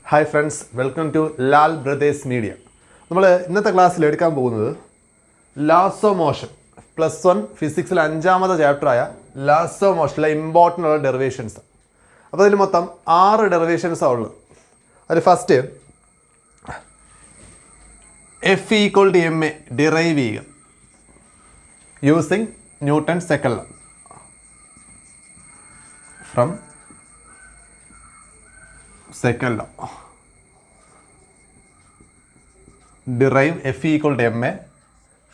Hi friends, welcome to Lal brothers media. നമ്മൾ ഇന്നത്തെ ക്ലാസ്സിൽ എടുക്കാൻ പോകുന്നത് ലാസ് ഓഫ് മോഷൻ +1 ഫിസിക്സിലെ 5ാമത്തെ ചാപ്റ്ററായ ലാസ് ഓഫ് മോഷനിലെ ഇമ്പോർട്ടൻ്റ് ഉള്ള ഡെറിവേഷൻസ്. അപ്പോൾ അതിൽ മൊത്തം 6 ഡെറിവേഷൻസാണ് ഉള്ളത്. അതിൽ ഫസ്റ്റ് F = ma ഡിറൈവ് ചെയ്യുക using Newton second law from second law. Derive F = ma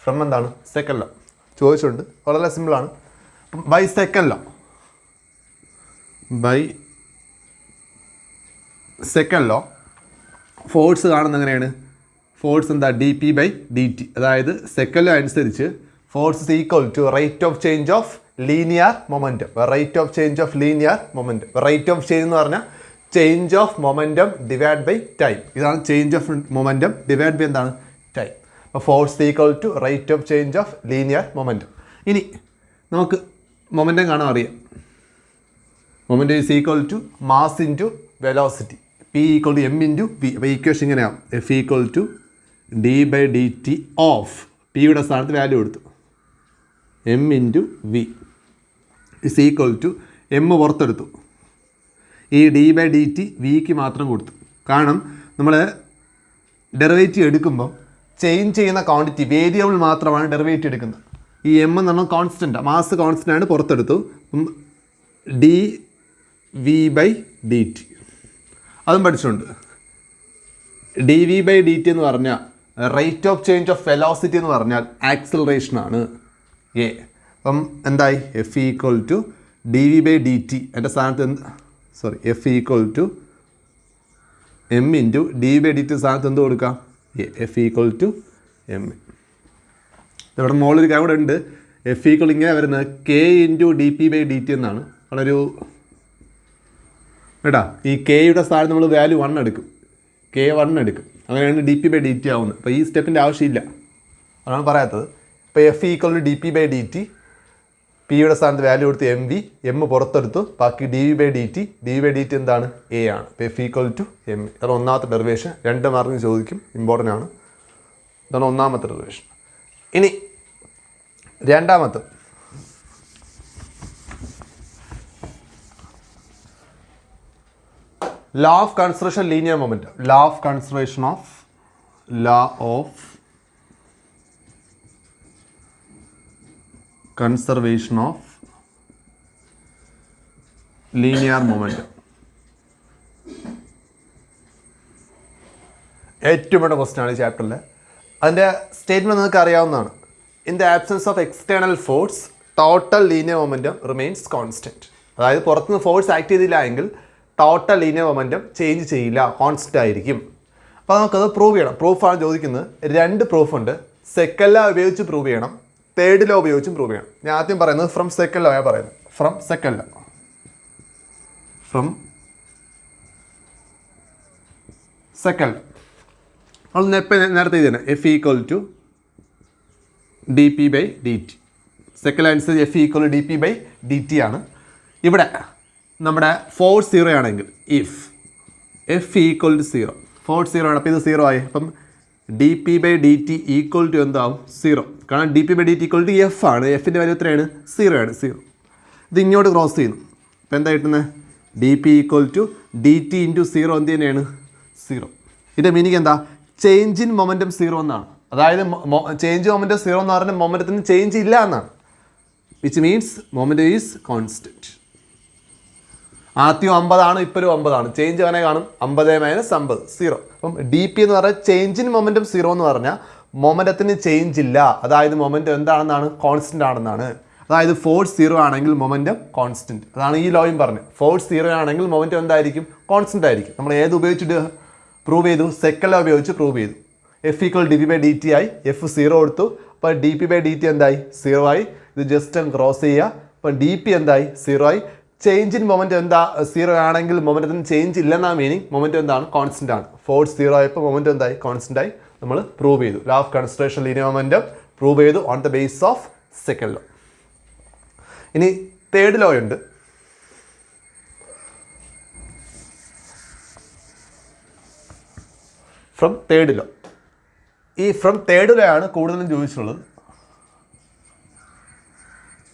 from എന്താണ് സെക്കൻഡ് ലോ ചോദിച്ചിട്ടുണ്ട്. വളരെ സിമ്പിളാണ്. ബൈ സെക്കൻഡ് ലോ ഫോഴ്സ് കാണുന്നത് എങ്ങനെയാണ്? ഫോഴ്സ് എന്താ? dp/dt. അതായത് സെക്കൻഡ് ലോ അനുസരിച്ച് force is equal to rate of change of linear momentum. Rate of change of linear momentum. Rate of change എന്ന് പറഞ്ഞാൽ change of momentum divide by time. ഇതാണ് change of momentum divide by എന്താണ്? Time. അപ്പോൾ force equal to rate of change of linear momentum. ഇനി നമുക്ക് momentum കാണാൻ അറിയാം. Momentum is equal to mass into velocity. P = m × v. അപ്പോൾ equation ഇങ്ങനെയാവും. F = d/dt of P യുടെ സ്ഥാനത്ത് വാല്യൂ കൊടുത്തു m × v is equal to m പുറത്തെടുത്തു. ഈ d/dt വിക്ക് മാത്രം കൊടുത്തു. കാരണം നമ്മൾ ഡെറിവേറ്റീവ് എടുക്കുമ്പം ചേഞ്ച് ചെയ്യുന്ന ക്വാണ്ടിറ്റി വേരിയബിൾ മാത്രമാണ് ഡെറിവേറ്റീവ് എടുക്കുന്നത്. ഈ m എന്ന് പറഞ്ഞാൽ കോൺസ്റ്റൻറ്റാണ്, മാസ് കോൺസ്റ്റൻ്റാണ്, പുറത്തെടുത്തു. dv/dt അതും പഠിച്ചിട്ടുണ്ട്. dv/dt എന്ന് പറഞ്ഞാൽ rate of change of velocity എന്ന് പറഞ്ഞാൽ ആക്സിലറേഷനാണ് എ. അപ്പം എന്തായി? F = dv/dt എൻ്റെ സ്ഥാനത്ത് F = m × dv/dt സ്ഥാനത്ത് എന്ത് കൊടുക്കാം? F = m. ഇവിടെ മുകളിലൊരു കാര്യം കൂടെ ഉണ്ട്. F = ഇങ്ങനെ വരുന്നത് k × dp/dt എന്നാണ്. വളരെ കേട്ടാ. ഈ കെയുടെ സ്ഥാനത്ത് നമ്മൾ വാല്യൂ 1 എടുക്കും. k1 എടുക്കും. അങ്ങനെയാണ് dp/dt ആവുന്നത്. അപ്പോൾ ഈ സ്റ്റെപ്പിൻ്റെ ആവശ്യമില്ല, അതാണ് പറയാത്തത്. ഇപ്പോൾ F = dp/dt, പിയുടെ സ്ഥാനത്ത് വാല്യൂ കൊടുത്ത് m പുറത്തെടുത്തു. ബാക്കി dv/dt എന്താണ്? a ആണ്. അപ്പോൾ F = m. ഇതാണ് ഒന്നാമത്തെ ഡെറിവേഷൻ. 2 മാർക്കിന് ചോദിക്കും, ഇമ്പോർട്ടൻ്റ് ആണ്. ഇതാണ് ഒന്നാമത്തെ ഡെറിവേഷൻ. ഇനി രണ്ടാമത്തെ law of conservation linear momentum. law of conservation of linear momentum. ഏറ്റവും വേണ്ട ക്വസ്റ്റ്യൻ ആണ് ഈ ചാപ്റ്ററിൽ. അതിൻ്റെ സ്റ്റേറ്റ്മെൻറ്റ് നിങ്ങൾക്ക് അറിയാവുന്നതാണ്. In the absence of external force total linear momentum remains constant. അതായത് പുറത്തുനിന്ന് ഫോഴ്സ് ആക്ട് ചെയ്തില്ല എങ്കിൽ ടോട്ടൽ ലീനിയർ മൊമെൻറ്റം ചേഞ്ച് ചെയ്യില്ല, കോൺസ്റ്റൻ്റ് ആയിരിക്കും. അപ്പോൾ നമുക്കത് പ്രൂവ് ചെയ്യണം. പ്രൂഫാണ് ചോദിക്കുന്നത്. 2 പ്രൂഫുണ്ട്. സെക്കൻഡ് ലോ ഉപയോഗിച്ച് പ്രൂവ് ചെയ്യണം, തേർഡ് ലോ ഉപയോഗിച്ചും പ്രൂവ് ചെയ്യണം. ഞാൻ ആദ്യം പറയുന്നത് ഫ്രം സെക്കൻഡ് ലോ ആണ് പറയുന്നത്. ഫ്രം സെക്കൻഡ് ലോ നമ്മൾ നേരത്തെ ഇത് തന്നെ F = dp/dt. സെക്കൻഡ് ലോ അനുസരിച്ച് F = dp/dt ആണ്. ഇവിടെ നമ്മുടെ ഫോഴ്സ് 0 ആണെങ്കിൽ ഇഫ് F = 0, ഫോഴ്സ് 0 ആണ്. അപ്പോൾ ഇത് 0 ആയി. അപ്പം dp/dt = എന്താവും? 0. കാരണം dp/dt = F ആണ്. Fൻ്റെ വാല്യൂ എത്രയാണ്? 0 ആണ്. 0 ഇത് ഇങ്ങോട്ട് ക്രോസ് ചെയ്യുന്നു. അപ്പോൾ എന്താ കിട്ടുന്നത്? dp = dt × 0 എന്ത് തന്നെയാണ്? 0. ഇതിൻ്റെ മീനിങ് എന്താ? ചേഞ്ച് ഇൻ മൊമെൻറ്റം 0 എന്നാണ്. അതായത് ചേഞ്ച് മൊമെൻറ്റം 0 എന്ന് പറഞ്ഞാൽ മൊമെൻറ്റത്തിന് ചേഞ്ച് ഇല്ല എന്നാണ്. Which means momentum is constant. ആദ്യം 50 ആണ്, ഇപ്പോഴും 50 ആണ്. ചേഞ്ച് അങ്ങനെ കാണും. 50 - 50 0. അപ്പം dp എന്ന് പറഞ്ഞാൽ ചേഞ്ച് ഇൻ മൊമെൻറ്റം 0 എന്ന് പറഞ്ഞാൽ മൊമെൻറ്റത്തിന് ചേഞ്ച് ഇല്ല. അതായത് മൊമെൻറ്റം എന്താണെന്നാണ്? കോൺസ്റ്റൻ്റ് ആണെന്നാണ്. അതായത് ഫോഴ്സ് 0 ആണെങ്കിൽ മൊമെൻറ്റം കോൺസ്റ്റൻറ്റ്. അതാണ് ഈ ലോയും പറഞ്ഞത്. ഫോഴ്സ് 0 ആണെങ്കിൽ മൊമെൻറ്റം എന്തായിരിക്കും? കോൺസ്റ്റൻ്റ് ആയിരിക്കും. നമ്മൾ ഏത് ഉപയോഗിച്ചിട്ട് പ്രൂവ് ചെയ്തു? സെക്കൻഡ് ലോ ഉപയോഗിച്ച് പ്രൂവ് ചെയ്തു. F = dp/dt ആയി. F 0 കൊടുത്തു. അപ്പോൾ dp/dt എന്തായി? 0 ആയി. ഇത് ജസ്റ്റ് ക്രോസ് ചെയ്യുക. അപ്പോൾ dp എന്തായി? 0 ആയി. ചേഞ്ച് ഇൻ മൊമെൻറ്റം എന്താ? 0 ആണെങ്കിൽ മൊമെൻറ്റത്തിന് ചേഞ്ച് ഇല്ലെന്നാണ് മീനിങ്. മൊമെൻറ്റം എന്താണ്? കോൺസ്റ്റൻ്റ് ആണ്. ഫോഴ്സ് 0 ആയപ്പോൾ മൊമെൻറ്റം എന്തായി? കോൺസ്റ്റൻ്റ് ആയി. നമ്മൾ പ്രൂവ് ചെയ്തു. Law of conservation linear momentum prove ചെയ്തു on the base of second law. ഇനി തേർഡ് ലോ ഉണ്ട്. From third law. ഈ ഫ്രം തേർഡ് ലോ ആണ് കൂടുതലും ചോദിച്ചിട്ടുള്ളത്.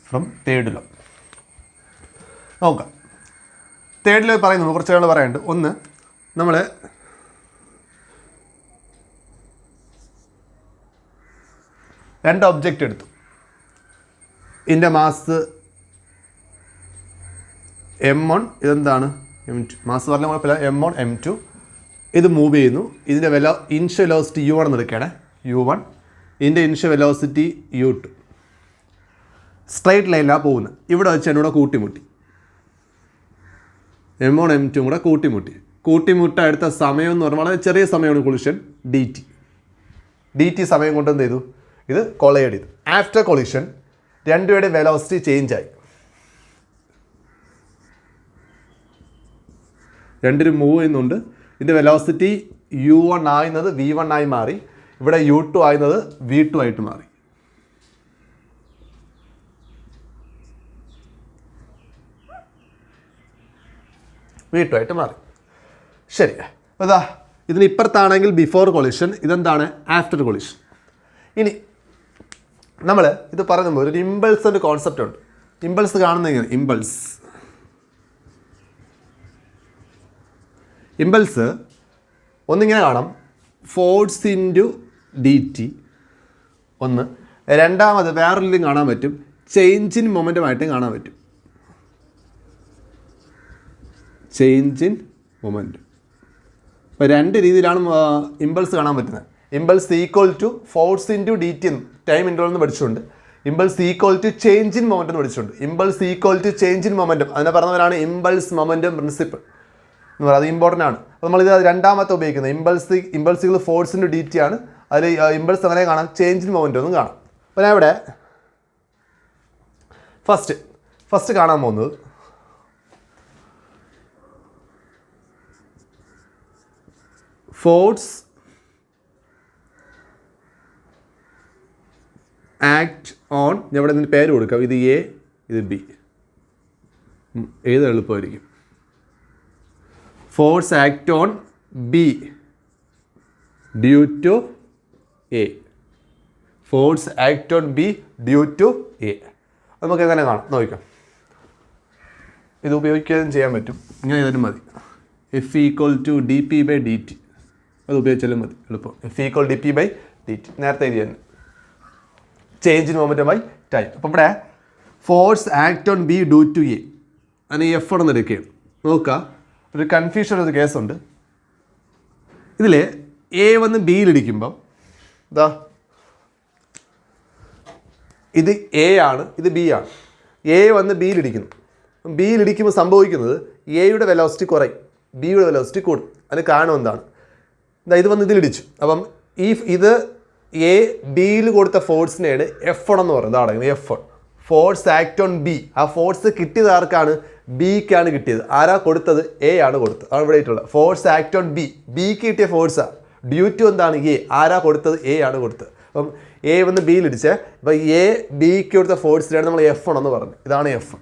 ഫ്രം തേർഡ് ലോ നോക്കാം. തേർഡ് ലോ പറയുന്നു, കുറച്ച് കാര്യങ്ങൾ പറയാനുണ്ട്. ഒന്ന്, നമ്മൾ രണ്ട് ഒബ്ജക്റ്റ് എടുത്തു. ഇതിൻ്റെ മാസ് m1, ഇതെന്താണ് m2. മാസ് പറഞ്ഞ കുഴപ്പമില്ല. m1 m2 ഇത് മൂവ് ചെയ്യുന്നു. ഇതിൻ്റെ ഇനിഷ്യൽ വെലോസിറ്റി u1 എന്ന് എടുക്കുകയാണ്, u1. ഇതിൻ്റെ ഇനിഷ്യൽ വെലോസിറ്റി u2. സ്ട്രൈറ്റ് ലൈനിലാണ് പോകുന്നത്. ഇവിടെ വെച്ച് എന്നോട് കൂട്ടിമുട്ടി. m1 m2 കൂടെ കൂട്ടിമുട്ട എടുത്ത സമയം എന്ന് പറഞ്ഞാൽ വളരെ ചെറിയ സമയമാണ് കൊളിഷൻ, dt സമയം കൊണ്ട് എന്ത് ചെയ്തു, ഇത് കൊളൈഡ് ചെയ്തു. ആഫ്റ്റർ കൊളിഷൻ രണ്ടുപേരുടെ വെലോസിറ്റി ചേഞ്ച് ആയി. രണ്ടിനും മൂവ് ചെയ്യുന്നുണ്ട്. ഇതിൻ്റെ വെലോസിറ്റി u1 ആയിരുന്നത് v1 ആയി മാറി. ഇവിടെ u2 ആയിരുന്നത് v2 ആയിട്ട് മാറി. v2 ആയിട്ട് മാറി. ശരി, അതാ ഇതിന് ഇപ്പുറത്താണെങ്കിൽ ബിഫോർ കൊളിഷൻ, ഇതെന്താണ് ആഫ്റ്റർ കൊളിഷൻ. ഇനി നമ്മൾ ഇത് പറയുമ്പോൾ ഒരു ഇമ്പൾസിൻ്റെ കോൺസെപ്റ്റ് ഉണ്ട്. ഇമ്പൾസ് കാണുന്നത് എങ്ങനെ? ഇമ്പൾസ് ഒന്നിങ്ങനെ കാണാം, ഫോഴ്സ് ഇൻറ്റു dt. ഒന്ന്. രണ്ടാമത് വേറൊരിലും കാണാൻ പറ്റും, ചേഞ്ച് ഇൻ മൊമെൻറ്റമായിട്ടും കാണാൻ പറ്റും. Change in momentum. അപ്പോൾ രണ്ട് രീതിയിലാണ് ഇമ്പൾസ് കാണാൻ പറ്റുന്നത്. Impulse equal to force into dt എന്ന് ടൈം ഇൻ്റർവൽ എന്ന് പഠിച്ചിട്ടുണ്ട്. Impulse equal to change in momentum എന്ന് പഠിച്ചിട്ടുണ്ട്. Impulse equal to change in momentum, അതിനെ പറഞ്ഞവരാണ് ഇമ്പൾസ് മൊമെൻറ്റം പ്രിൻസിപ്പിൾ എന്ന് പറയുന്നത്. അത് ഇമ്പോർട്ടൻ്റ് ആണ്. അപ്പോൾ നമ്മളിത് രണ്ടാമത്തെ ഉപയോഗിക്കുന്നത് ഇമ്പൾസുകൾ ഫോഴ്സ് ഇൻറ്റു dt ആണ്. അതിൽ ഇമ്പൾസ് അങ്ങനെ കാണാം, ചേഞ്ച് ഇൻ മൊമെൻറ്റം ഒന്നും കാണാം. അപ്പോൾ ഞാൻ ഇവിടെ ഫസ്റ്റ് കാണാൻ പോകുന്നത് ഫോഴ്സ് ആക്ട് ഓൺ, ഞാൻ ഇവിടെ ഇതിന് പേര് കൊടുക്കാം, ഇത് എ, ഇത് ബി. ഏത് എളുപ്പമായിരിക്കും? Force act on B due to A. Force act on B due to A. നമുക്ക് എങ്ങനെ കാണാം നോക്കാം. ഇത് ഉപയോഗിക്കുകയും ചെയ്യാൻ പറ്റും. ഇങ്ങനെ ഇതിനും മതി, F equal to D P by D T. അത് ഉപയോഗിച്ചാലും മതി, എളുപ്പം. F equal D P by D T നേരത്തെ എഴുതി തന്നെ. Change in momentum by time. അപ്പം ഇവിടെ force act on B due to A, അതിന് എഫ് ഒന്ന് എടുക്കുകയാണ്. നോക്കുക, ഒരു കൺഫ്യൂഷൻ ഒരു കേസുണ്ട്. ഇതിൽ എ വന്ന് ബിയിലിടിക്കുമ്പം ഇതാ ഇത് എ ആണ്, ഇത് ബി ആണ്. എ വന്ന് ബിയിലിടിക്കുന്നു. ബിയിലിടിക്കുമ്പോൾ സംഭവിക്കുന്നത് എയുടെ വെലോസിറ്റി കുറയും, ബിയുടെ വെലോസിറ്റി കൂടും. അതിന് കാരണം എന്താണ്? ഇത് വന്ന് ഇതിലിടിച്ചു. അപ്പം ഇത് എ ബിയിൽ കൊടുത്ത ഫോഴ്സിനെയാണ് F1 എന്ന് പറയുന്നത്. അതാണ് F1, force act on B. ആ ഫോഴ്സ് കിട്ടിയത് ആർക്കാണ്? ബിക്കാണ് കിട്ടിയത്. ആരാ കൊടുത്തത്? എ ആണ് കൊടുത്തത്. ആണ് ഇവിടെ ആയിട്ടുള്ളത്. ഫോഴ്സ് ആക്ട് ഓൺ ബി, ബിക്ക് കിട്ടിയ ഫോഴ്സാണ്. ഡ്യൂ ടു എന്താണ്? എ. ആരാ കൊടുത്തത്? എ ആണ് കൊടുത്തത്. അപ്പം എ വന്ന് ബിയിലിടിച്ചേ. അപ്പം എ ബിക്ക് കൊടുത്ത ഫോഴ്സിനാണ് നമ്മൾ F1 എന്ന് പറഞ്ഞത്. ഇതാണ് F1.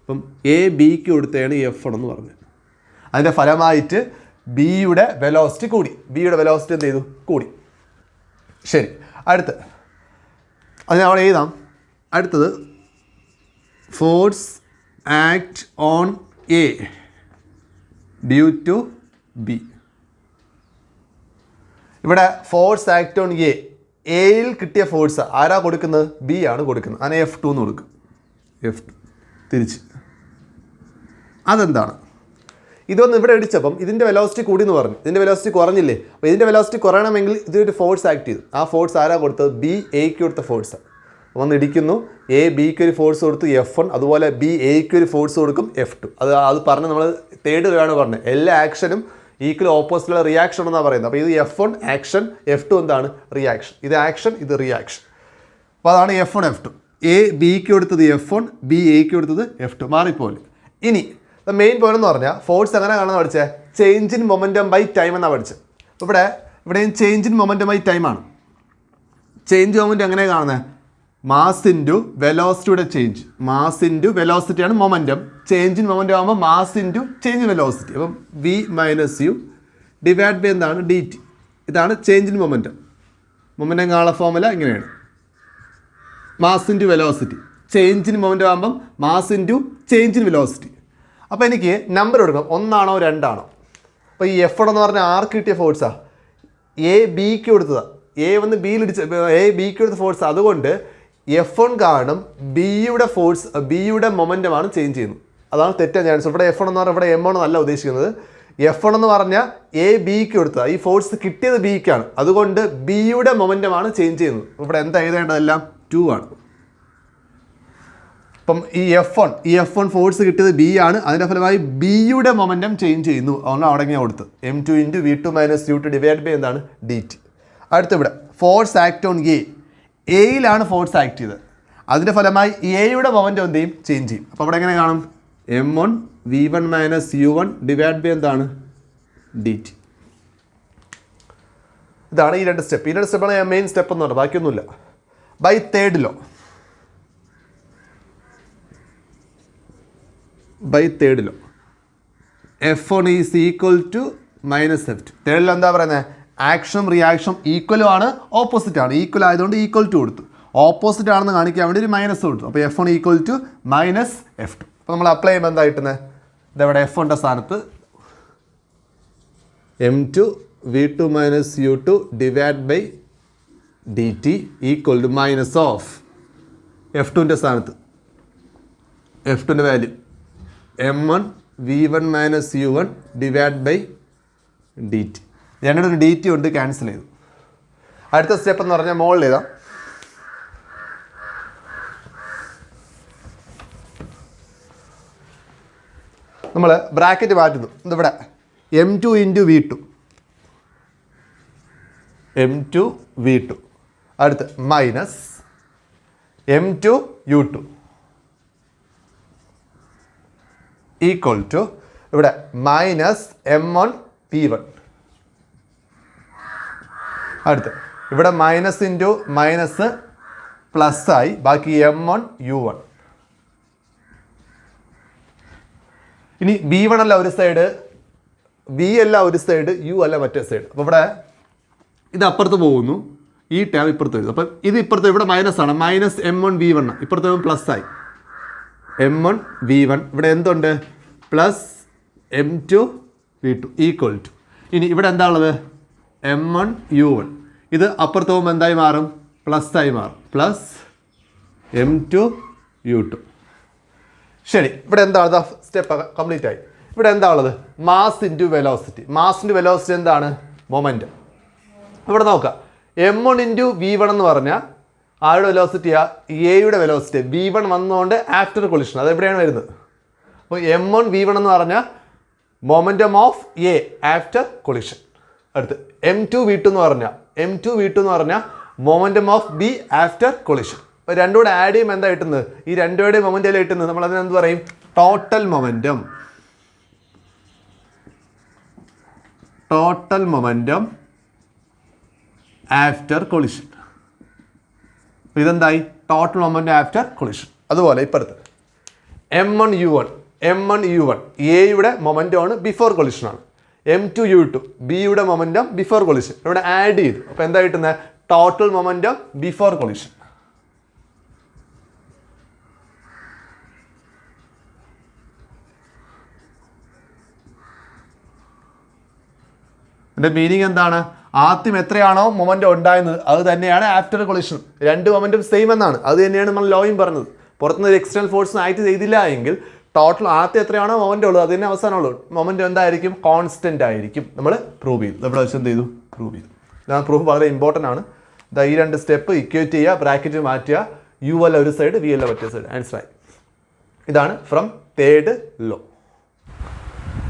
അപ്പം എ ബിക്ക് കൊടുത്തതാണ് F1 എന്ന് പറഞ്ഞത്. അതിൻ്റെ ഫലമായിട്ട് ബിയുടെ വെലോസിറ്റി കൂടി. ബിയുടെ വെലോസിറ്റി എന്ത് ചെയ്തു? കൂടി. ശരി, അടുത്ത് അത് അവിടെ എഴുതാം. അടുത്തത് force act on A due to B. ഇവിടെ ഫോഴ്സ് ആക്ട് ഓൺ എ, എയിൽ കിട്ടിയ ഫോഴ്സ് ആരാ കൊടുക്കുന്നത്? ബി ആണ് കൊടുക്കുന്നത്. അതിനെ F2 എന്ന് കൊടുക്കും. F2 തിരിച്ച്. അതെന്താണ്? ഇതൊന്ന് ഇവിടെ ഇടിച്ചപ്പം ഇതിൻ്റെ വെലോസിറ്റി കൂടി എന്ന് പറഞ്ഞു, ഇതിൻ്റെ വെലോസിറ്റി കുറഞ്ഞില്ലേ? അപ്പോൾ ഇതിൻ്റെ വെലോസിറ്റി കുറയണമെങ്കിൽ ഇതൊരു ഫോഴ്സ് ആക്ട് ചെയ്തു. ആ ഫോഴ്സ് ആരാ കൊടുത്തത്? ബി എക്ക് കൊടുത്ത ഫോഴ്സാണ്. വന്ന് ഇടിക്കുന്നു, എ ബിക്ക് ഒരു ഫോഴ്സ് കൊടുത്തു F1, അതുപോലെ ബി എക്ക് ഒരു ഫോഴ്സ് കൊടുക്കും F2. അത് പറഞ്ഞ് നമ്മൾ തേർഡ് ആണ് പറഞ്ഞത്. എല്ലാ ആക്ഷനും ഈക്വൽ ഓപ്പോസിറ്റുള്ള റിയാക്ഷൻ എന്നാണ് പറയുന്നത്. അപ്പോൾ ഇത് F1 ആക്ഷൻ, F2 എന്താണ്? റിയാക്ഷൻ. ഇത് ആക്ഷൻ, ഇത് റിയാക്ഷൻ. അപ്പോൾ അതാണ് F1 F2. എ ബിക്ക് കൊടുത്തത് F1, ബി എക്ക് കൊടുത്തത് F2. മാറിപ്പോലെ. ഇനി മെയിൻ പോയിന്റ് എന്ന് പറഞ്ഞാൽ ഫോഴ്സ് എങ്ങനെ കാണുന്ന പഠിച്ചത്? Change in momentum by time എന്നാണ് പഠിച്ചത്. അപ്പോൾ ഇവിടെയും ചേഞ്ച് ഇൻ മൊമെൻറ്റം ബൈ ടൈമാണ്. ചേഞ്ച് മൊമെൻറ്റം എങ്ങനെ കാണുന്നത്? മാസ് ഇൻറ്റു വെലോസിറ്റിയുടെ ചേഞ്ച്. മാസ് ഇൻറ്റു വെലോസിറ്റിയാണ് മൊമെൻറ്റം. ചേഞ്ച് ഇൻ മൊമെൻറ്റം ആകുമ്പോൾ mass into change in velocity. അപ്പം v minus u divide by എന്താണ്? D t. ഇതാണ് ചേഞ്ച് ഇൻ മൊമെൻറ്റം. മൊമെൻറ്റം കാണുന്ന ഫോർമുല ഇങ്ങനെയാണ്. Mass into velocity. Change in momentum ആകുമ്പം mass into change in velocity. അപ്പോൾ എനിക്ക് number കൊടുക്കണം, 1 ആണോ 2 ആണോ. അപ്പോൾ ഈ F1 എന്ന് പറഞ്ഞാൽ ആർക്ക് കിട്ടിയ ഫോഴ്സാണ്? എ ബിക്ക് കൊടുത്തതാണ്. എ വന്ന് ബിയിലിടിച്ച് എ ബിക്ക് കൊടുത്ത ഫോഴ്സ്. അതുകൊണ്ട് F1 കാണും ബിയുടെ ഫോഴ്സ്, ബിയുടെ മൊമെൻറ്റമാണ് ചേഞ്ച് ചെയ്യുന്നത്. അതാണ് തെറ്റാൻ ചാൻസ്. ഇവിടെ F1 എന്ന് പറഞ്ഞാൽ ഇവിടെ M1 എന്നല്ല ഉദ്ദേശിക്കുന്നത്. F1 എന്ന് പറഞ്ഞാൽ എ ബിക്ക് കൊടുത്തതാണ്. ഈ ഫോഴ്സ് കിട്ടിയത് ബിക്കാണ്. അതുകൊണ്ട് ബിയുടെ മൊമെൻറ്റമാണ് ചേഞ്ച് ചെയ്യുന്നത്. ഇവിടെ എന്താ എഴുതേണ്ടതെല്ലാം 2 ആണ്. അപ്പം ഈ F1 ഫോഴ്സ് കിട്ടിയത് ബി ആണ്. അതിൻ്റെ ഫലമായി ബിയുടെ മൊമെൻറ്റം ചേഞ്ച് ചെയ്യുന്നു. അതുകൊണ്ട് അവിടെ ഇങ്ങനെ കൊടുത്ത് M2 × V2 - U2 divide by എന്താണ് dt. അടുത്ത ഇവിടെ ഫോഴ്സ് ആക്ട് ഓൺ എയിലാണ് ഫോഴ്സ് ആക്ട് ചെയ്തത്. അതിൻ്റെ ഫലമായി എയുടെ മൊമെൻറ്റം എന്ത് ചെയ്യും? ചേഞ്ച് ചെയ്യും. അപ്പോൾ അവിടെ എങ്ങനെ കാണും? M1 V1 - U1 divide by എന്താണ് dt. ഇതാണ് ഈ രണ്ട് സ്റ്റെപ്പ്. ഈ രണ്ട് സ്റ്റെപ്പാണ് മെയിൻ സ്റ്റെപ്പ് എന്ന് പറഞ്ഞാൽ, ബാക്കിയൊന്നുമില്ല. By third law F1 is equal to -F2. Third law എന്താ പറയുന്നത്? ആക്ഷനും റിയാക്ഷനും ഈക്വലും ആണ്, ഓപ്പോസിറ്റ് ആണ്. ഈക്വൽ ആയതുകൊണ്ട് ഈക്വൽ ടു കൊടുത്തു. ഓപ്പോസിറ്റ് ആണെന്ന് കാണിക്കാൻ വേണ്ടി ഒരു മൈനസ് കൊടുത്തു. അപ്പോൾ F1 ഈക്വൽ ടു -F2. അപ്പോൾ നമ്മൾ അപ്ലൈ ചെയ്യുമ്പോൾ എന്താ കിട്ടുന്നത്? ഇതെവിടെ F1ൻ്റെ സ്ഥാനത്ത് M2 V2 - U2 divide by dt equal to minus of F2ൻ്റെ സ്ഥാനത്ത് F2ൻ്റെ value M1 V1 - U1 divide by dt. രണ്ടും ഒരു dt കൊണ്ട് ക്യാൻസൽ ചെയ്തു. അടുത്ത സ്റ്റെപ്പ് എന്ന് പറഞ്ഞാൽ മുകളിൽ എഴുതാം. നമ്മൾ ബ്രാക്കറ്റ് മാറ്റുന്നു. ഇതിവിടെ M2 × V2 അടുത്ത് minus M2 U2 equal to ഇവിടെ മൈനസ് M1 P1. അടുത്ത് ഇവിടെ മൈനസ് ഇൻറ്റു മൈനസ് പ്ലസ് ആയി, ബാക്കി M1 U1. ഇനി B1 അല്ല ഒരു സൈഡ്, B അല്ല ഒരു സൈഡ്, U അല്ല മറ്റേ സൈഡ്. അപ്പോൾ ഇവിടെ ഇത് അപ്പുറത്ത് പോകുന്നു, ഈ ടേം ഇപ്പുറത്ത് വരും. അപ്പം ഇത് ഇപ്പുറത്ത് ഇവിടെ മൈനസ് ആണ്, മൈനസ് M1 V1. ഇപ്പുറത്ത് പ്ലസ് ആയി M1 V1. ഇവിടെ എന്തുണ്ട്? Plus M2 V2 equal to. ഇനി ഇവിടെ എന്താ ഉള്ളത്? M1 U1. ഇത് അപ്പുറത്ത് പോകുമ്പോൾ എന്തായി മാറും? പ്ലസ് ആയി മാറും. Plus M2 U2. ശരി, ഇവിടെ എന്താണ്? സ്റ്റെപ്പ് കംപ്ലീറ്റ് ആയി. ഇവിടെ എന്താ ഉള്ളത്? Mass into velocity. മാസിൻ്റെ വെലോസിറ്റി എന്താണ്? മൊമെൻറ്റം. ഇവിടെ നോക്കാം. M1 × V1 എന്ന് പറഞ്ഞാൽ ആരുടെ വെലോസിറ്റിയാ? എയുടെ വെലോസിറ്റി. V1 വന്നുകൊണ്ട് ആഫ്റ്റർ കൊളിഷൻ. അതെവിടെയാണ് വരുന്നത്? അപ്പോൾ M1 V1 എന്ന് പറഞ്ഞാൽ momentum of A after collision. അടുത്ത് M2 V2 എന്ന് പറഞ്ഞാൽ momentum of B after collision. അപ്പോൾ രണ്ടും കൂടെ ആഡ് ചെയ്യുമ്പോൾ എന്താ കിട്ടുന്നത്? ഈ രണ്ടുപേരുടെയും മൊമെൻറ്റം കിട്ടുന്നത് നമ്മൾ അതിനെന്ത് പറയും? Total momentum after collision. ഇതെന്തായി? Total momentum after collision. അതുപോലെ ഇപ്പുറത്ത് M1 U1 എയുടെ മൊമെൻറ്റം ആണ്, ബിഫോർ കൊളിഷനാണ്. M2 U2 ബിയുടെ മൊമെൻറ്റം ബിഫോർ കൊളിഷൻ. ഇവിടെ ആഡ് ചെയ്തു. അപ്പോൾ എന്താ കിട്ടുന്നത്? Total momentum before collision. ഇതിൻ്റെ മീനിങ് എന്താണ്? ആദ്യം എത്രയാണോ മൊമെൻറ്റം ഉണ്ടായിരുന്നത് അത് തന്നെയാണ് ആഫ്റ്റർ കൊളിഷൻ. രണ്ട് മൊമെൻറ്റം സെയിം എന്നാണ്. അത് തന്നെയാണ് നമ്മൾ ലോയും പറഞ്ഞത്. പുറത്തുനിന്ന് ഒരു എക്സ്റ്റേണൽ ഫോഴ്സിന് ആക്ട് ചെയ്തില്ല എങ്കിൽ ടോട്ടൽ ആദ്യം എത്രയാണോ മൊമെൻറ്റം ഉള്ളത് അത് തന്നെ അവസാനമുള്ളൂ. മൊമെൻറ്റം എന്തായിരിക്കും? കോൺസ്റ്റൻ്റ് ആയിരിക്കും. നമ്മൾ പ്രൂവ് ചെയ്തു. ഇവിടെ വെച്ച് എന്ത് ചെയ്തു? പ്രൂവ് ചെയ്തു. ഇതാണ് പ്രൂഫ്. വളരെ ഇമ്പോർട്ടൻ്റ് ആണ്. ഈ രണ്ട് സ്റ്റെപ്പ് ഇക്വേറ്റ് ചെയ്യുക, ബ്രാക്കറ്റ് മാറ്റുക. U അല്ല ഒരു സൈഡ്, V അല്ല മറ്റേ സൈഡ്. ആൻസറായി. ഇതാണ് ഫ്രം തേർഡ് ലോ.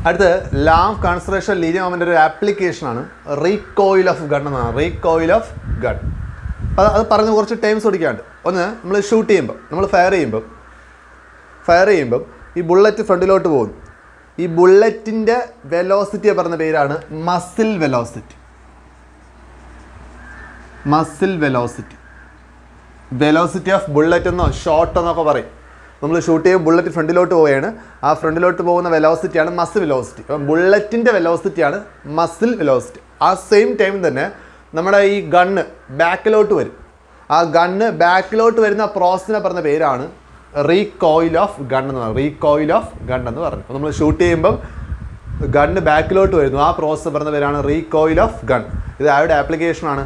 അടുത്ത് law of conservation linear moment ഒരു ആപ്ലിക്കേഷനാണ് റീകോയിൽ ഓഫ് ഗൺ എന്നാണ്. Recoil of gun. അത് പറഞ്ഞ് കുറച്ച് ടൈംസ് ഓടിക്കാണ്ട്. ഒന്ന്, നമ്മൾ ഷൂട്ട് ചെയ്യുമ്പോൾ, നമ്മൾ ഫയർ ചെയ്യുമ്പം ഈ ബുള്ളറ്റ് ഫ്രണ്ടിലോട്ട് പോകുന്നു. ഈ ബുള്ളറ്റിൻ്റെ വെലോസിറ്റിയെ പറഞ്ഞ പേരാണ് muscle velocity. Velocity of bullet എന്നോ ഷോട്ട് എന്നൊക്കെ പറയും. നമ്മൾ ഷൂട്ട് ചെയ്യുമ്പോൾ ബുള്ളറ്റ് ഫ്രണ്ടിലോട്ട് പോവുകയാണ്. ആ ഫ്രണ്ടിലോട്ട് പോകുന്ന വെലോസിറ്റിയാണ് മസിൽ വെലോസിറ്റി. അപ്പം ബുള്ളറ്റിൻ്റെ വെലോസിറ്റിയാണ് മസിൽ വെലോസിറ്റി. ആ സെയിം ടൈം തന്നെ നമ്മുടെ ഈ ഗണ്ണ് ബാക്കിലോട്ട് വരും. ആ ഗണ്ണ് ബാക്കിലോട്ട് വരുന്ന പ്രോസസ്സിനെ പറഞ്ഞ പേരാണ് റീകോയിൽ ഓഫ് ഗൺ എന്ന് പറയുന്നത്. റീകോയിൽ ഓഫ് ഗൺ എന്ന് പറഞ്ഞു. അപ്പോൾ നമ്മൾ ഷൂട്ട് ചെയ്യുമ്പം ഗണ്ണ് ബാക്കിലോട്ട് വരുന്നു, ആ പ്രോസസ്സ് പറഞ്ഞ പേരാണ് റീകോയിൽ ഓഫ് ഗൺ. ഇത് ആരുടെ ആപ്ലിക്കേഷനാണ്?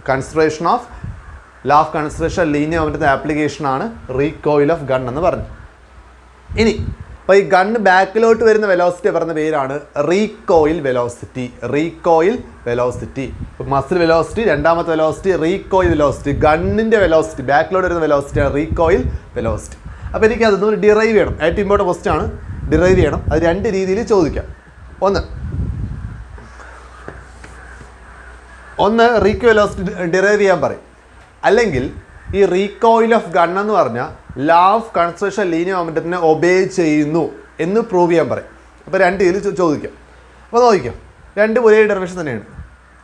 Consideration of law of consideration linear മൊമെന്റത്തിന്റെ ആപ്ലിക്കേഷനാണ് റീകോയിൽ ഓഫ് ഗൺ എന്ന് പറഞ്ഞു. ഇനി അപ്പോൾ ഈ ഗണ്ണ് ബാക്കിലോട്ട് വരുന്ന വെലോസിറ്റി പറഞ്ഞ പേരാണ് റീകോയിൽ വെലോസിറ്റി. Recoil velocity. ഇപ്പോൾ മസിൽ വെലോസിറ്റി, രണ്ടാമത്തെ വെലോസിറ്റി റീകോയിൽ വെലോസിറ്റി. ഗണ്ണിൻ്റെ വെലോസിറ്റി ബാക്കിലോട്ട് വരുന്ന വെലോസിറ്റിയാണ് റീകോയിൽ വെലോസിറ്റി. അപ്പോൾ എനിക്ക് അതൊന്ന് ഡിറൈവ് ചെയ്യണം. ഏറ്റവും ഇമ്പോർട്ടൻറ്റ് ക്വസ്റ്റ്യൻ ആണ്, ഡിറൈവ് ചെയ്യണം. അത് രണ്ട് രീതിയിൽ ചോദിക്കാം. ഒന്ന് റീകോയിൽ വെലോസിറ്റി ഡിറൈവ് ചെയ്യാൻ പറയും, അല്ലെങ്കിൽ ഈ റീകോയിൽ ഓഫ് ഗൺ എന്ന് പറഞ്ഞാൽ ലോ ഓഫ് കൺസിഡറേഷൻ ലീനിയർ മൊമെന്റത്തിനെ ഒബേ ചെയ്യുന്നു എന്ന് പ്രൂവ് ചെയ്യാൻ പറയും. അപ്പോൾ രണ്ട് രീതിയിൽ ചോദിക്കാം. അപ്പോൾ നോക്കിക്കാം, രണ്ട് ഒരേ ഡെറിവേഷൻ തന്നെയാണ്.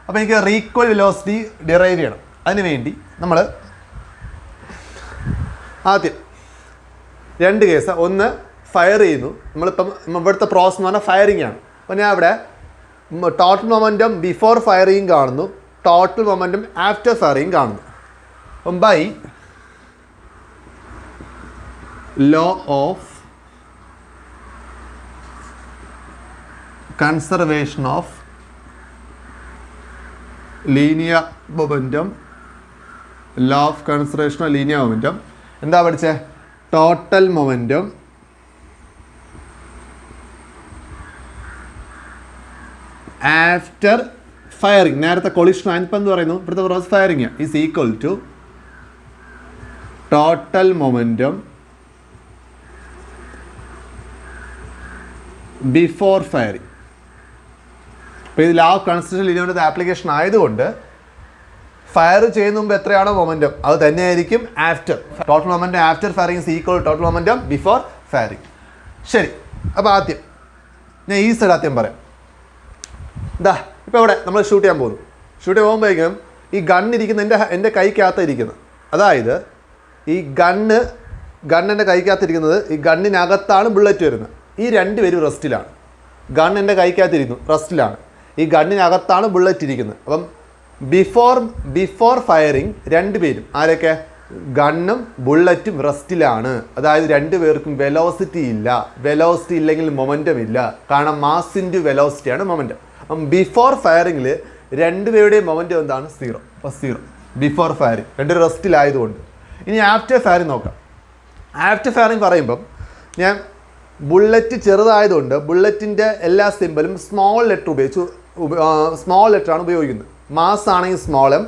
അപ്പോൾ എനിക്ക് റീകോയിൽ വെലോസിറ്റി ഡിറൈവ് ചെയ്യണം. അതിന് വേണ്ടി നമ്മൾ ആദ്യം രണ്ട് കേസ്, ഒന്ന് ഫയർ ചെയ്യുന്നു. നമ്മളിപ്പം ഇവിടുത്തെ പ്രോസസ് എന്ന് പറഞ്ഞാൽ ഫയറിംഗ് ആണ്. അപ്പോൾ ഞാൻ അവിടെ ടോട്ടൽ മൊമെൻറ്റം ബിഫോർ ഫയറിങ് കാണുന്നു, ടോട്ടൽ മൊമെൻറ്റം ആഫ്റ്റർ ഫയറിങ് കാണുന്നു. അപ്പം by law of conservation of linear momentum, law of conservation of linear momentum എന്താ പഠിച്ചേ? Total momentum after firing. നേരത്തെ കൊളിഷൻ ആൻഡ് എന്ന് പറയുന്നു, ഇവിടുത്തെ process firing is equal to total momentum before firing. അപ്പോൾ ഇത് ലോ ഓഫ് കൺസിഡറേഷൻ ലീനിയർ മൊമെന്റത്തിന്റെ application ആയതുകൊണ്ട് ഫയർ ചെയ്യുന്ന മുമ്പ് എത്രയാണോ മൊമെൻറ്റം അത് തന്നെയായിരിക്കും after. Total momentum after firing is equal total momentum before firing. ശരി, അപ്പോൾ ആദ്യം ഞാൻ ഈ സൈഡ് ആദ്യം പറയാം. ഇതാ ഇപ്പോൾ ഇവിടെ നമ്മൾ ഷൂട്ട് ചെയ്യാൻ പോകുന്നു. ഷൂട്ട് ചെയ്യാൻ പോകുമ്പോഴേക്കും ഈ ഗണ്ണിരിക്കുന്ന എൻ്റെ കൈക്കകത്ത് ഇരിക്കുന്നത്, അതായത് ഈ ഗണ്ണിൻ്റെ കൈക്കകത്തിരിക്കുന്നത്, ഈ ഗണ്ണിനകത്താണ് ബുള്ളറ്റ് വരുന്നത്. ഈ രണ്ടുപേരും റെസ്റ്റിലാണ്. ഗൺ എൻ്റെ കൈക്കകത്തിരിക്കുന്നു, റെസ്റ്റിലാണ്. ഈ ഗണ്ണിനകത്താണ് ബുള്ളറ്റ് ഇരിക്കുന്നത്. അപ്പം ബിഫോർ ഫയറിങ് രണ്ടുപേരും, ആരൊക്കെ? ഗണ്ണും ബുള്ളറ്റും റെസ്റ്റിലാണ്. അതായത് രണ്ടുപേർക്കും വെലോസിറ്റി ഇല്ല. വെലോസിറ്റി ഇല്ലെങ്കിൽ മൊമെൻറ്റം ഇല്ല. കാരണം മാസ് ഇൻറ്റു വെലോസിറ്റിയാണ് മൊമെൻറ്റം. അപ്പം ബിഫോർ ഫയറിങ്ങിൽ രണ്ടുപേരുടെയും മൊമെൻറ്റം എന്താണ്? 0. അപ്പോൾ 0 ബിഫോർ ഫയറിങ്, രണ്ട് റെസ്റ്റിലായതുകൊണ്ട്. ഇനി ആഫ്റ്റർ ഫയറിങ് നോക്കാം. ആഫ്റ്റർ ഫയറിങ് പറയുമ്പം ഞാൻ ബുള്ളറ്റ് ചെറുതായതുകൊണ്ട് ബുള്ളറ്റിൻ്റെ എല്ലാ സിമ്പലും സ്മോൾ ലെറ്ററാണ് ഉപയോഗിക്കുന്നത്. മാസ് ആണെങ്കിൽ സ്മോൾ എം,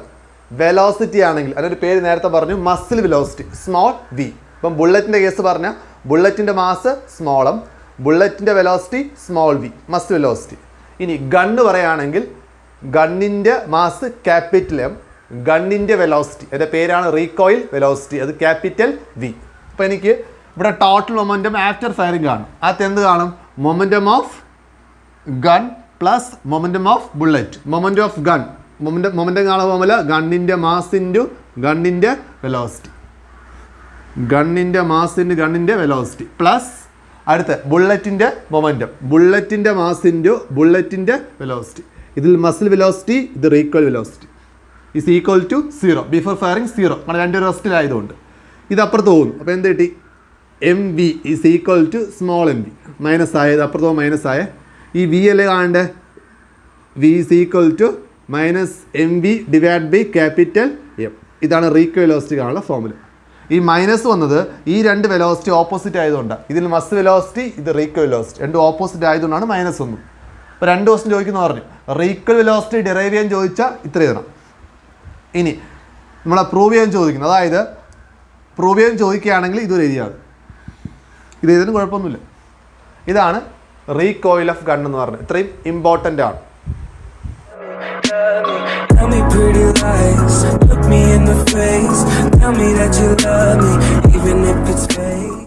വെലോസിറ്റി ആണെങ്കിൽ അതിനൊരു പേര് നേരത്തെ പറഞ്ഞു, മസിൽ വെലോസിറ്റി, സ്മോൾ വി. ഇപ്പം ബുള്ളറ്റിൻ്റെ കേസ് പറഞ്ഞാൽ ബുള്ളറ്റിൻ്റെ മാസ് സ്മോൾ എം, ബുള്ളറ്റിൻ്റെ velocity small v, muzzle velocity. ഇനി ഗണ്ണ് പറയുകയാണെങ്കിൽ ഗണ്ണിൻ്റെ മാസ് ക്യാപിറ്റൽ എം, ഗണ്ണിൻ്റെ വെലോസിറ്റി, അതിൻ്റെ പേരാണ് റീകോയിൽ വെലോസിറ്റി, അത് ക്യാപിറ്റൽ വി. അപ്പോൾ എനിക്ക് ഇവിടെ ടോട്ടൽ മൊമെൻറ്റം ആഫ്റ്റർ ഫയറിങ് കാണും. അത് എന്ത് കാണും? Momentum of gun plus momentum of bullet. Momentum of gun, momentum കാണാൻ പോകുമ്പോൾ ഗണ്ണിൻ്റെ മാസ് ഇൻറ്റു ഗണ്ണിൻ്റെ വെലോസിറ്റി, ഗണ്ണിൻ്റെ മാസ് ഇൻറ്റു ഗണ്ണിൻ്റെ വെലോസിറ്റി പ്ലസ് അടുത്ത ബുള്ളറ്റിൻ്റെ മൊമെൻറ്റം, ബുള്ളറ്റിൻ്റെ മാസ് ഇൻറ്റു ബുള്ളറ്റിൻ്റെ വെലോസിറ്റി. ഇതിൽ മസിൽ വെലോസിറ്റി, ഇത് recoil velocity is equal to 0. Before firing 0, കാരണം രണ്ട് റെസ്റ്റിലായതുകൊണ്ട്. ഇത് അപ്പുറത്ത് പോകുന്നു. അപ്പോൾ എന്ത് കിട്ടി? M V is equal to small M V. Minus ആയത് അപ്പുറത്ത് പോകുമ്പോൾ മൈനസ് ആയ ഈ വി അല്ലേ കാണണ്ടേ? V is equal to minus M V divide by capital M. ഇതാണ് റീകോയിൽ വെലോസിറ്റി കാണുന്ന ഫോർമുല. ഈ മൈനസ് വന്നത് ഈ രണ്ട് വെലോസിറ്റി ഓപ്പോസിറ്റ് ആയതുകൊണ്ടാണ്. ഇതിൽ മസ് വെലോസിറ്റി, ഇത് റീകോയിൽ വെലോസിറ്റി, രണ്ടും ഓപ്പോസിറ്റ് ആയതുകൊണ്ടാണ് മൈനസ് വന്നത്. അപ്പോൾ രണ്ട് ക്വസ്റ്റ്യൻ ചോദിക്കുന്ന പറഞ്ഞു, റീകോയിൽ വെലോസിറ്റി ഡിറൈവ് ചെയ്യാൻ ചോദിച്ചാൽ ഇത്ര എഴുതണം. ഇനി നമ്മളെ പ്രൂവ് ചെയ്യാൻ ചോദിക്കുന്നത്, അതായത് പ്രൂവ് ചെയ്യാൻ ചോദിക്കുകയാണെങ്കിൽ ഇതൊരു എഴുതിയാണ്. ഇത് എഴുതാനും കുഴപ്പമൊന്നുമില്ല. ഇതാണ് റീകോയിൽ ഓഫ് ഗൺ എന്ന് പറഞ്ഞത്. ഇത്രയും ഇമ്പോർട്ടൻ്റ് ആണ്. Tell me pretty lies, look me in the face, tell me that you love me, even if it's fake.